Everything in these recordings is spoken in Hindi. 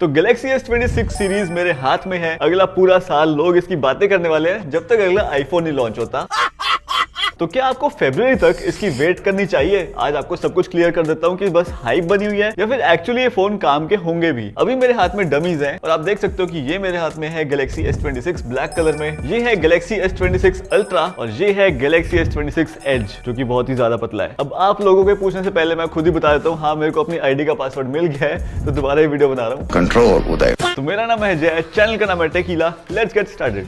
तो Galaxy S26 सीरीज मेरे हाथ में है। अगला पूरा साल लोग इसकी बातें करने वाले हैं जब तक अगला आईफोन नहीं लॉन्च होता। तो क्या आपको फरवरी तक इसकी वेट करनी चाहिए? आज आपको सब कुछ क्लियर कर देता हूँ कि बस हाइप बनी हुई है या फिर एक्चुअली ये फोन काम के होंगे भी। अभी मेरे हाथ में डमीज हैं और आप देख सकते हो कि ये मेरे हाथ में है Galaxy S26 ब्लैक कलर में, ये है Galaxy S26 Ultra और ये है Galaxy S26 Edge जो कि बहुत ही ज्यादा पतला है। अब आप लोगों के पूछने से पहले मैं खुद ही बता देता हूँ, हाँ मेरे को अपनी आईडी का पासवर्ड मिल गया है तो दोबारा ये वीडियो बना रहा हूँ। कंट्रोल उदय। तो मेरा नाम है जय, चैनल का नाम है टेकीला। Let's get started.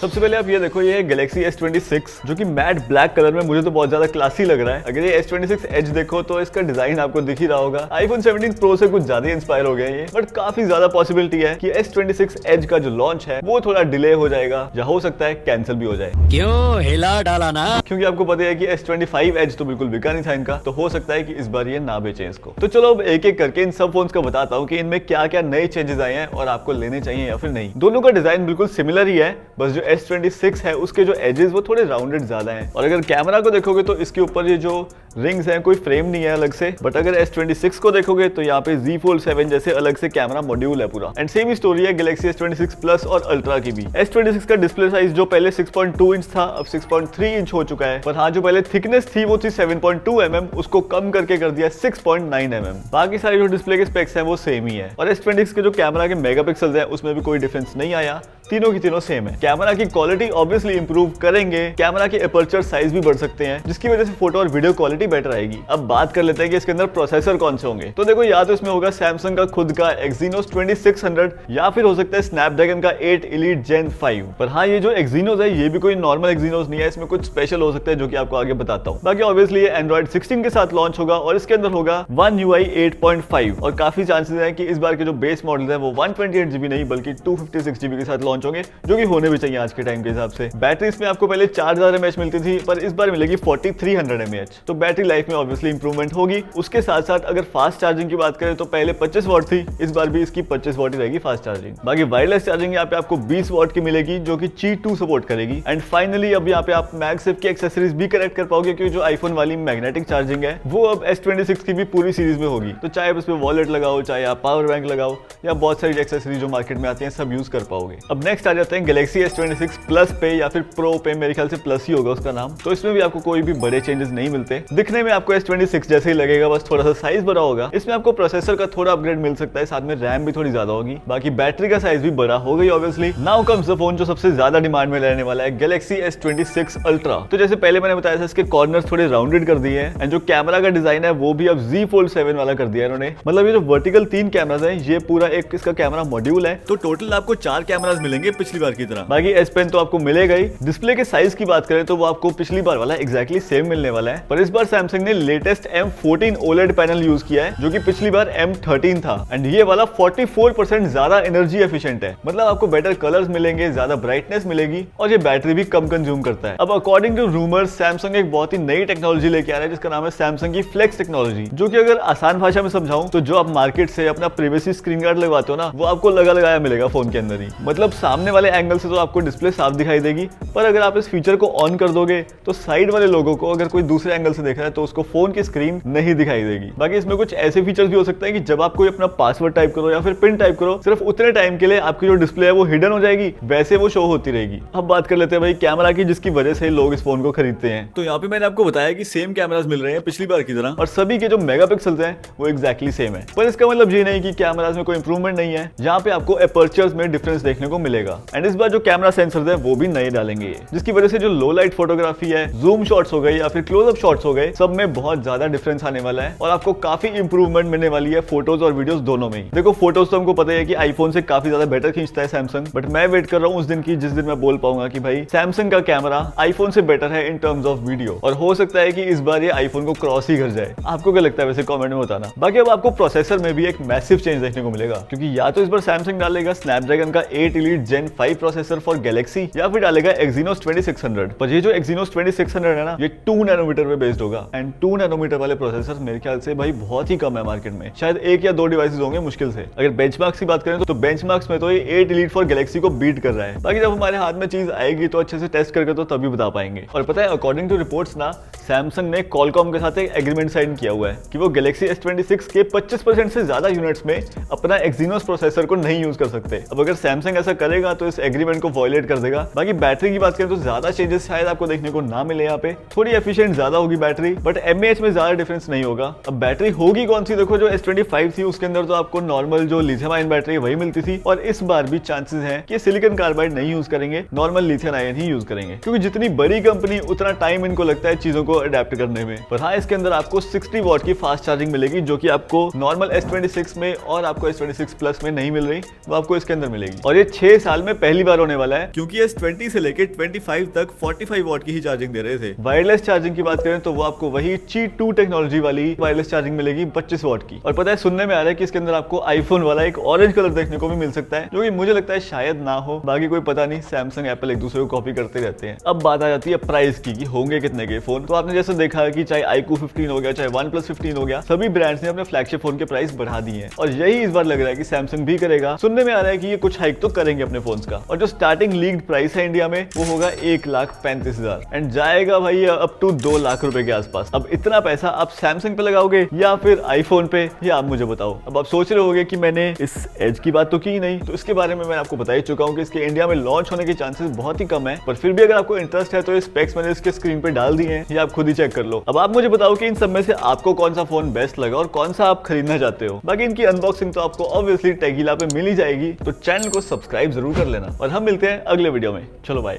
सबसे पहले आप ये देखो, ये है Galaxy S26 जो कि मैट ब्लैक कलर में, मुझे तो बहुत ज्यादा क्लासी लग रहा है। अगर ये S26 Edge देखो तो इसका डिजाइन आपको दिख ही रहा होगा, iPhone 17 Pro से कुछ ज्यादा इंस्पायर हो गया ये, बट काफी ज्यादा पॉसिबिलिटी है कि S26 Edge का जो लॉन्च है वो थोड़ा डिले हो जाएगा या हो सकता है कैंसिल भी हो जाए। क्यों हिला डाला ना? क्योंकि आपको पता है कि S25 Edge तो बिल्कुल बिका नहीं था इनका, तो हो सकता है कि इस बार ये ना बेचें इसको। तो चलो अब एक एक करके इन सब फोन्स का बताता हूँ कि इनमें क्या क्या नए चेंजेस आए हैं और आपको लेने चाहिए या फिर नहीं। दोनों का डिजाइन बिल्कुल सिमिलर ही है, बस जो S26 है उसके जो एजेस वो थोड़े राउंडेड ज्यादा हैं। और अगर कैमरा को देखोगे तो इसके ऊपर ये जो रिंग्स हैं कोई फ्रेम नहीं है अलग से, बट अगर S26 को देखोगे तो यहाँ पे Z Fold 7 जैसे अलग से कैमरा मॉड्यूल है पूरा। एंड सेम स्टोरी है Galaxy S26 Plus और Ultra की भी। S26 का डिस्प्ले साइज जो पहले 6.2 इंच था अब 6.3 इंच हो चुका है, पर हाँ जो पहले थिकनेस थी वो थी 7.2 mm, उसको कम करके कर दिया 6.9 mm। बाकी सारे जो डिस्प्ले के स्पेक्स हैं वो सेम ही है। और S26 के जो कैमरा के मेगापिक्सल्स हैं उसमें भी कोई डिफरेंस नहीं आया, तीनों की तीनों सेम है। कैमरा की क्वालिटी ऑब्वियसली इंप्रूव करेंगे, कैमरा के अपर्चर साइज भी बढ़ सकते हैं जिसकी वजह से फोटो और वीडियो क्वालिटी बेटर आएगी। अब बात कर लेते हैं कि इसके अंदर प्रोसेसर कौन से होंगे। तो देखो, या तो इसमें होगा सैमसंग का खुद का Exynos 2600 या फिर हो सकता है स्नैपड्रैगन का 8 Elite Gen 5। पर हाँ, ये जो Exynos है ये भी कोई नॉर्मल Exynos नहीं है, इसमें कुछ स्पेशल हो सकता है जो कि आपको आगे बताता हूँ। बाकी ऑब्वियसली ये Android 16 के साथ लॉन्च होगा और इसके अंदर होगा One UI 8.5 और काफी चांसेस है कि इस बार के जो बेस मॉडल है वो 128 GB नहीं बल्कि 256 GB के साथ लॉन्च होंगे, जो कि होने भी चाहिए आज के टाइम के हिसाब से। बैटरी इसमें आपको पहले 4000 mAh मिलती थी पर इस बार मिलेगी 4300 mAh, तो बैटरी लाइफ में ऑब्वियसली इंप्रूवमेंट होगी। उसके साथ साथ अगर फास्ट चार्जिंग की बात करें तो पहले 25 वाट थी, इस बार भी इसकी 25 वाट ही रहेगी फास्ट चार्जिंग। बाकी वायरलेस चार्जिंग यहाँ पे आपको 20 वाट की मिलेगी जो कि Qi 2 सपोर्ट करेगी। एंड फाइनली अब यहाँ पे आप मैगसेफ की एक्सेसरीज भी कनेक्ट कर पाओगे, क्योंकि जो आईफोन वाली मैग्नेटिक चार्जिंग है वो अब S26 की भी पूरी सीरीज में होगी। तो चाहे आप इसमें वॉलेट लगाओ, चाहे आप पावर बैंक लगाओ या बहुत सारी एक्सेसरीज जो मार्केट में आती हैं सब यूज कर पाओगे। अब नेक्स्ट आ जाते हैं Galaxy S26 Plus पे या फिर Pro पे, मेरे ख्याल से प्लस ही होगा उसका नाम। तो इसमें भी आपको कोई भी बड़े चेंजेस नहीं मिलते, दिखने में आपको S26 जैसे ही लगेगा, बस थोड़ा सा साइज बड़ा होगा। इसमें आपको प्रोसेसर का थोड़ा अपग्रेड मिल सकता है, साथ में रैम भी थोड़ी ज्यादा होगी, बाकी बैटरी का साइज भी बड़ा हो गई obviously. Now comes the phone जो सबसे ज्यादा डिमांड में रहने वाला है, Galaxy S26 Ultra। तो जैसे पहले मैंने बताया था इसके कॉर्नर्स थोड़े राउंडेड कर दिए हैं एंड जो कैमरा का डिजाइन है वो भी अब Z Fold 7 वाला कर दिया है इन्होंने। मतलब ये जो वर्टिकल 3 कैमरास हैं ये पूरा एक इसका कैमरा मॉड्यूल है, तो टोटल आपको 4 कैमरास मिलेंगे पिछली बार की तरह। बाकी S Pen तो आपको मिलेगा ही। डिस्प्ले के साइज की बात करें तो वो आपको पिछली बार वाला एग्जैक्टली सेम मिलने वाला है, पर इस बार सैमसंग ने latest M14 OLED panel use किया है जो कि पिछली बार M13 था। एंड ये वाला 44% ज्यादा एनर्जी एफिशिएंट है, मतलब आपको बेटर कलर्स मिलेंगे, ज्यादा ब्राइटनेस मिलेगी और ये बैटरी भी कम कंज्यूम करता है। अब अकॉर्डिंग टू रूमर्स सैमसंग एक बहुत ही नई टेक्नोलॉजी लेके आ रहा है जिसका नाम है सैमसंग की फ्लेक्स टेक्नोलॉजी, जो कि अगर आसान भाषा में समझाऊं तो जो आप मार्केट से अपना प्रिवेसी स्क्रीन गार्ड लगवाते हो ना, वो आपको लगा लगाया मिलेगा फोन के अंदर ही। मतलब सामने वाले एंगल से तो आपको डिस्प्ले साफ दिखाई देगी, पर अगर आप इस फीचर को ऑन कर दोगे तो साइड वाले लोगों को अगर कोई दूसरे एंगल से देख रहा है तो उसको फोन की स्क्रीन नहीं दिखाई देगी। बाकी इसमें कुछ ऐसे फीचर्स भी हो सकते हैं कि जब आप कोई अपना पासवर्ड टाइप करो या फिर पिन टाइप करो, सिर्फ उतने टाइम के लिए आपकी जो डिस्प्ले है वो हिडन हो जाएगी, वैसे वो शो होती रहेगी। अब बात कर लेते हैं भाई कैमरा की, जिसकी वजह से लोग इस फोन को खरीदते हैं। तो यहाँ पे मैंने आपको बताया कि सेम कैमरास मिल रहे हैं पिछली बार की तरह और सभी के जो मेगापिक्सल्स हैं वो एग्जैक्टली सेम है, पर इसका मतलब ये नहीं कि कैमरास में कोई इंप्रूवमेंट नहीं है। यहाँ पे आपको अपर्चर्स में डिफरेंस देखने को मिलेगा एंड इस बार जो कैमरा सेंसर्स है वो भी नए डालेंगे, जिसकी वजह से जो लो लाइट फोटोग्राफी है, जूम शॉट्स हो गए या फिर क्लोजअप शॉट्स हो गए, सब में बहुत ज्यादा डिफरेंस आने वाला है और आपको काफी इंप्रूवमेंट मिलने वाली है फोटोज और वीडियोस दोनों में ही। देखो फोटोज तो हमको पता है कि आईफोन से काफी ज्यादा बेटर खींचता है सैमसंग, बट मैं वेट कर रहा हूँ उस दिन की जिस दिन मैं बोल पाऊंगा कि भाई सैमसंग का कैमरा आईफोन से बेटर है इन टर्म्स ऑफ वीडियो, और हो सकता है कि इस बार ये आईफोन को क्रॉस ही कर जाए। आपको क्या लगता है वैसे कमेंट में बताना। बाकी अब आपको प्रोसेसर में भी एक मैसिव चेंज देखने को मिलेगा, क्योंकि या तो इस बार सैमसंग डालेगा स्नैपड्रैगन का 8 Elite Gen 5 processor for Galaxy या फिर डालेगा Exynos 2600। पर ये जो Exynos 2600 है ना, ये 2 नैनोमीटर पे बेस्ड होगा एंड 2 नैनोमीटर वाले प्रोसेसर मेरे ख्याल से भाई बहुत ही कम है मार्केट में, शायद 1 या 2 डिवाइसेस होंगे मुश्किल से। अगर बेंचमार्क्स की बात करें तो बेंचमार्क्स में तो ये 8 Elite फॉर Galaxy को बीट कर रहा है। बाकी जब हमारे हाथ में चीज आएगी तो अच्छे से टेस्ट करके तो तभी बता पाएंगे। और पता है, अकॉर्डिंग टू रिपोर्ट्स ना, सैमसंग ने कॉलकॉम के साथ एक एग्रीमेंट साइन किया हुआ है कि वो Galaxy S26 के 25% से ज्यादा यूनिट्स में अपना Exynos प्रोसेसर को नहीं यूज कर सकते। अब अगर सैमसंग ऐसा करेगा तो इस एग्रीमेंट को वॉयलेट कर देगा। बाकी बैटरी की बात करें तो ज्यादा चेंजेस शायद आपको देखने को ना मिले। यहाँ पे थोड़ी एफिशिएंट ज्यादा होगी बैटरी, बट mAh में ज्यादा डिफरेंस नहीं होगा। अब बैटरी होगी कौन सी, देखो जो S25 थी उसके अंदर तो आपको नॉर्मल जो लिथियम आयन बैटरी वही मिलती थी, और इस बार भी चांसेस हैं कि सिलिकॉन कार्बाइड नहीं यूज करेंगे, नॉर्मल लिथियम आयन ही यूज करेंगे, क्योंकि जितनी बड़ी कंपनी उतना टाइम इनको लगता है चीजों को अडेप्ट करने में। पर हाँ, इसके अंदर आपको 60 वॉट की फास्ट चार्जिंग मिलेगी, जो कि आपको नॉर्मल S26 में और आपको S26 प्लस में नहीं मिल रही, वो आपको इसके अंदर मिलेगी। और ये 6 साल में पहली बार होने वाला है, क्योंकि S20 से लेकर 25 तक 45 वॉट की ही चार्जिंग दे रहे थे। वायरलेस चार्जिंग की बात करें तो वो आपको वही Qi 2 टेक्नोलॉजी वाली वायरलेस चार्जिंग मिलेगी 25 वॉट की। और पता है, सुनने में आ रहा है कि इसके अंदर आपको आईफोन वाला एक ऑरेंज कलर देखने को भी मिल सकता है, जो कि मुझे लगता है शायद ना हो। बाकी कोई पता नहीं, सैमसंग एप्पल एक दूसरे को कॉपी करते रहते हैं। अब बात आ जाती है प्राइस की कि होंगे कितने के फोन। तो आपने जैसे देखा है कि चाहे iQOO 15 हो गया, चाहे OnePlus 15 हो गया, सभी ब्रांड्स ने अपने फ्लैगशिप फोन के प्राइस बढ़ा दिए हैं, और यही इस बार लग रहा है कि सैमसंग भी करेगा। सुनने में आ रहा है कि ये कुछ हाइक तो करेंगे अपने फोन्स का, और जो स्टार्टिंग लीक्ड प्राइस है इंडिया में वो होगा 1,35,000 एंड जाएगा भाई अप टू 2 लाख रुपए के आसपास। अब इतना पैसा आप सैमसंग पे लगाओगे या फिर आईफोन पे, ये आप मुझे बताओ। अब आप सोच रहे होगे कि मैंने इस एज की बात तो की नहीं, तो इसके बारे में मैं आपको बता ही चुका हूँ कि इसके इंडिया में लॉन्च होने के चांसेस बहुत ही कम है। पर फिर भी अगर आपको इंटरेस्ट है तो ये स्पेक्स मैंने इसके स्क्रीन पे डाल दिए हैं, ये आप खुद ही चेक कर लो। अब आप मुझे बताओ कि इन सब में से आपको कौन सा फोन बेस्ट लगा और कौन सा आप खरीदना चाहते हो। बाकी इनकी अनबॉक्सिंग तो आपको ऑब्वियसली टेगीला पे मिल ही जाएगी, तो चैनल को सब्सक्राइब जरूर कर लेना, और हम मिलते हैं अगले वीडियो में। चलो बाय।